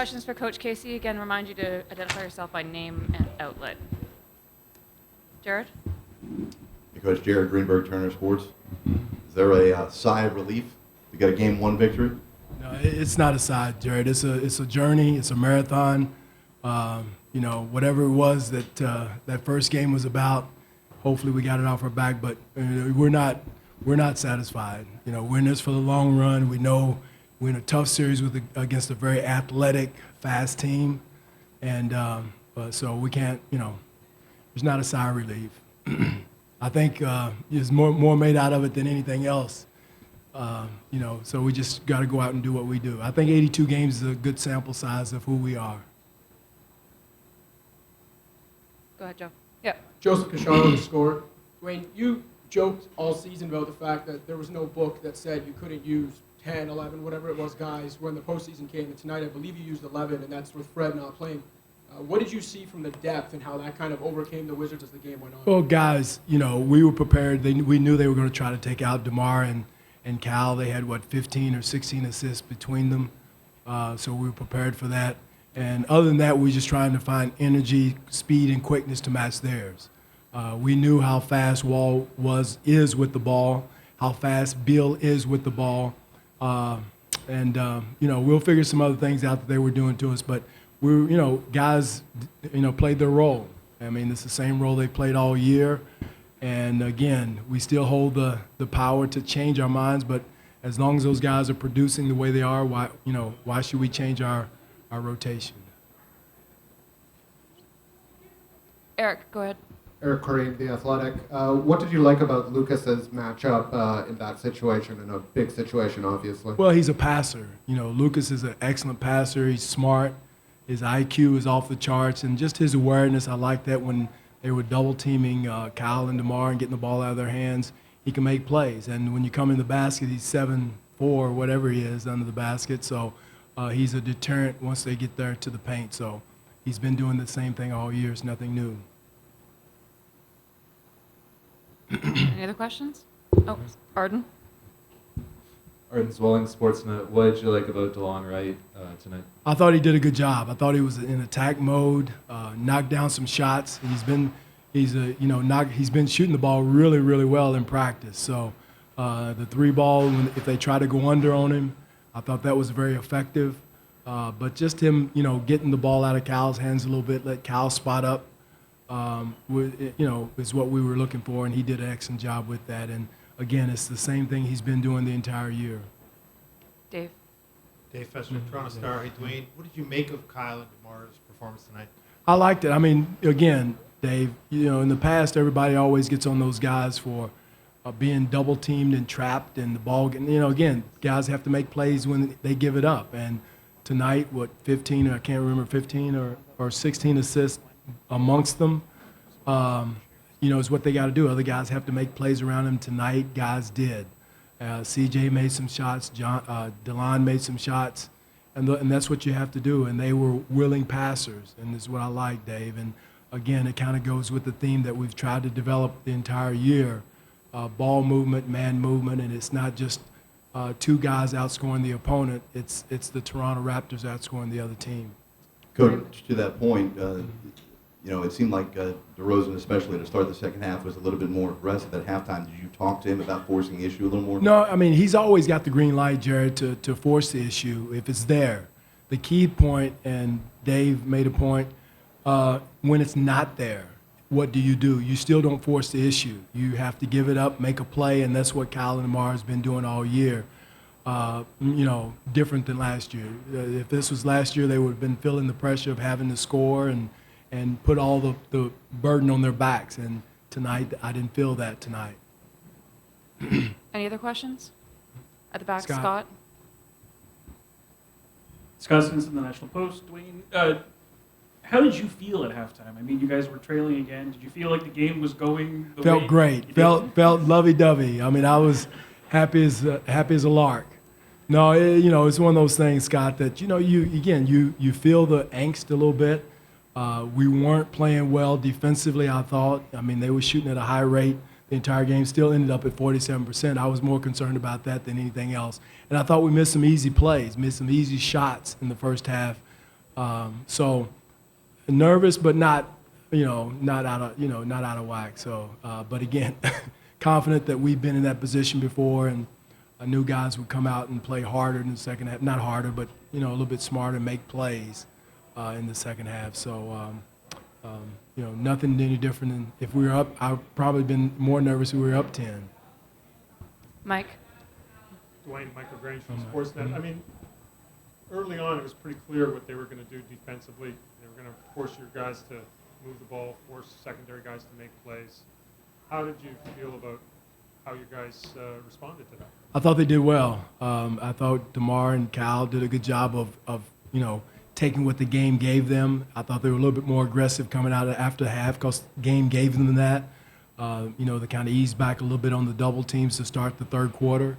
Questions for Coach Casey. Again, remind you to identify yourself by name and outlet. Jared? Hey, Coach, Jared Greenberg, Turner Sports. Is there a sigh of relief to get a Game 1 victory? No, it's not a side, Jared. It's a journey. It's a marathon. Whatever it was that that first game was about, hopefully we got it off our back. But we're not satisfied. We're in this for the long run. We know we're in a tough series against a very athletic, fast team, and so we can't. There's not a sigh of relief. I think there's more made out of it than anything else. So we just got to go out and do what we do. I think 82 games is a good sample size of who we are. Go ahead, Joe. Yeah. Joseph Cashano, the score. Dwane, you joked all season about the fact that there was no book that said you couldn't use 10, 11, whatever it was, guys, when the postseason came. And tonight, I believe you used 11, and that's with Fred not playing. What did you see from the depth and how that kind of overcame the Wizards as the game went on? Well, guys, we were prepared. We knew they were going to try to take out DeMar and Cal. They had, 15 or 16 assists between them. So we were prepared for that. And other than that, we were just trying to find energy, speed, and quickness to match theirs. We knew how fast Wall is with the ball, how fast Bill is with the ball. We'll figure some other things out that they were doing to us. But guys, played their role. I mean, it's the same role they played all year. And again, we still hold the power to change our minds. But as long as those guys are producing the way they are, why should we change our rotation? Eric, go ahead. Eric Kareem, The Athletic. What did you like about Lucas's matchup in that situation, in a big situation, obviously? Well, he's a passer. Lucas is an excellent passer. He's smart. His IQ is off the charts, and just his awareness. I like that when they were double teaming Kyle and DeMar and getting the ball out of their hands, he can make plays. And when you come in the basket, he's 7'4", whatever he is, under the basket. So he's a deterrent once they get there to the paint. So he's been doing the same thing all year. It's nothing new. Any other questions? Oh, Arden? Arden Zwelling, Sportsnet. What did you like about DeLon Wright tonight? I thought he did a good job. I thought he was in attack mode, knocked down some shots. He's been shooting the ball really, really well in practice. So the three ball, if they try to go under on him, I thought that was very effective. But just him, getting the ball out of Cal's hands a little bit, let Cal spot up, is what we were looking for, and he did an excellent job with that. And again, it's the same thing he's been doing the entire year. Dave? Dave Fester, Toronto Star. Hey, Dwane, what did you make of Kyle and DeMar's performance tonight? I liked it. I mean, again, Dave, in the past, everybody always gets on those guys for being double teamed and trapped and the ball getting, again, guys have to make plays when they give it up. And tonight, 15, I can't remember, 15 or 16 assists amongst them, is what they got to do. Other guys have to make plays around them. Tonight, guys did. CJ made some shots. DeLon made some shots. And that's what you have to do. And they were willing passers, and this is what I like, Dave. And again, it kind of goes with the theme that we've tried to develop the entire year, ball movement, man movement, and it's not just two guys outscoring the opponent. It's the Toronto Raptors outscoring the other team. Coach, to that point, it seemed like DeRozan, especially to start the second half, was a little bit more aggressive at halftime. Did you talk to him about forcing the issue a little more? No, I mean, he's always got the green light, Jared, to force the issue if it's there. The key point, and Dave made a point, when it's not there, what do? You still don't force the issue. You have to give it up, make a play, and that's what Kyle and DeMar has been doing all year. Different than last year. If this was last year, they would have been feeling the pressure of having to score and put all the burden on their backs. And tonight, I didn't feel that tonight. Any other questions? At the back, Scott. Scott? Scott Simpson, the National Post. Dwane, how did you feel at halftime? I mean, you guys were trailing again. Did you feel like the game was going the Felt way great. you Felt lovey-dovey. I mean, I was happy as a lark. No, it's one of those things, Scott, that you feel the angst a little bit. We weren't playing well defensively, I thought. I mean, they were shooting at a high rate the entire game, still ended up at 47%. I was more concerned about that than anything else. And I thought we missed some easy plays, missed some easy shots in the first half. So nervous, but not out of whack. So, but again, confident that we've been in that position before, and I knew guys would come out and play harder in the second half. Not harder, but a little bit smarter, make plays in the second half. So, nothing any different than if we were up. I've probably been more nervous if we were up 10. Mike? Dwane, Michael Grange from Sportsnet. I mean, early on it was pretty clear what they were going to do defensively. They were going to force your guys to move the ball, force secondary guys to make plays. How did you feel about how you guys responded to that? I thought they did well. I thought DeMar and Cal did a good job of taking what the game gave them. I thought they were a little bit more aggressive coming out after the half because the game gave them that. They kind of eased back a little bit on the double teams to start the third quarter.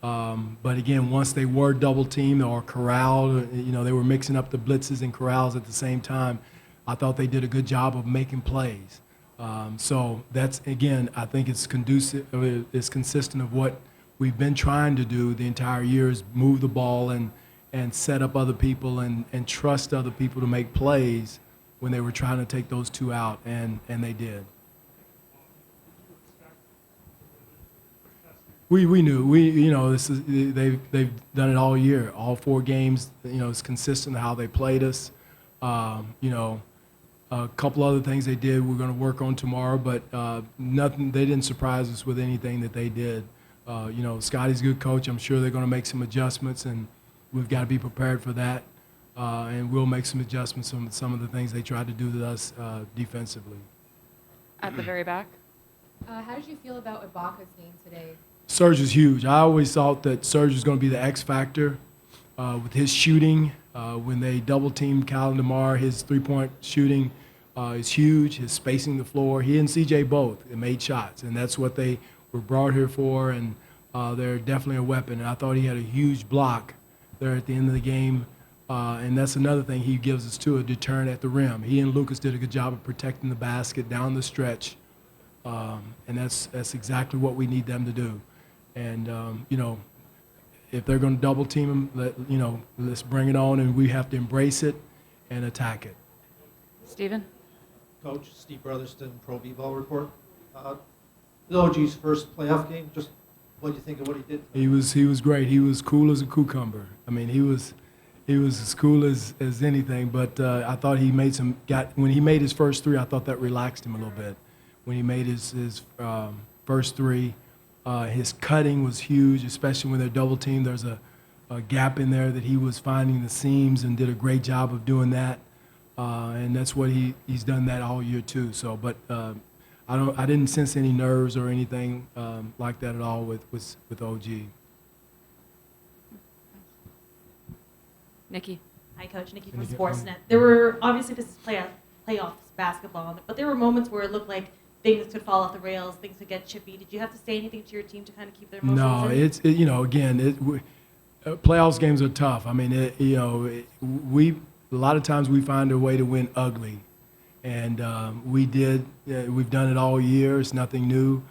But again, once they were double teamed or corralled, they were mixing up the blitzes and corrals at the same time. I thought they did a good job of making plays. So that's, again, I think it's consistent of what we've been trying to do the entire year is move the ball and set up other people and trust other people to make plays when they were trying to take those two out, and they did. We knew they've done it all year, all 4 games. It's consistent how they played us. A couple other things they did we're going to work on tomorrow, but nothing. They didn't surprise us with anything that they did. Scotty's a good coach. I'm sure they're going to make some adjustments, and we've got to be prepared for that. And we'll make some adjustments on some of the things they tried to do to us defensively. At the very back? How did you feel about Ibaka's game today? Serge is huge. I always thought that Serge was going to be the X factor with his shooting. When they double-teamed Kyle and DeMar, his three-point shooting is huge. His spacing the floor. He and CJ both made shots, and that's what they were brought here for, and they're definitely a weapon. And I thought he had a huge block there at the end of the game, and that's another thing he gives us, too, a deterrent at the rim. He and Lucas did a good job of protecting the basket down the stretch, and that's exactly what we need them to do. And, if they're going to double team him, let's bring it on, and we have to embrace it and attack it. Stephen? Coach, Steve Brotherston, Pro B-Ball Report. The OG's first playoff game, just what do you think of what he did? He was great. He was cool as a cucumber. I mean, he was as cool as anything, but I thought he made when he made his first 3, I thought that relaxed him a little bit. When he made his first 3, his cutting was huge, especially when they're double teamed. There's a gap in there that he was finding the seams and did a great job of doing that. And that's what he's done that all year too. So, but I didn't sense any nerves or anything like that at all with OG. Nikki? Hi, Coach. Nikki from Sportsnet. There were, obviously this is playoffs basketball, but there were moments where it looked like things could fall off the rails, things could get chippy. Did you have to say anything to your team to kind of keep their emotions in? No, playoffs games are tough. I mean, a lot of times we find a way to win ugly, and we've done it all year. It's nothing new,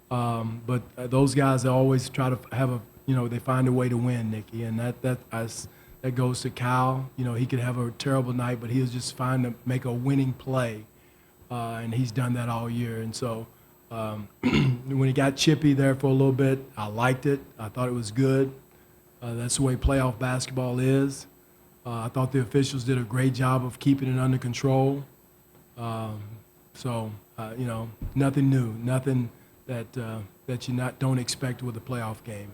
but those guys always try to have they find a way to win, Nikki, and that goes to Kyle. He could have a terrible night, but he'll just find to make a winning play. And he's done that all year. And so when he got chippy there for a little bit, I liked it. I thought it was good. That's the way playoff basketball is. I thought the officials did a great job of keeping it under control. Nothing new, nothing that you don't expect with a playoff game.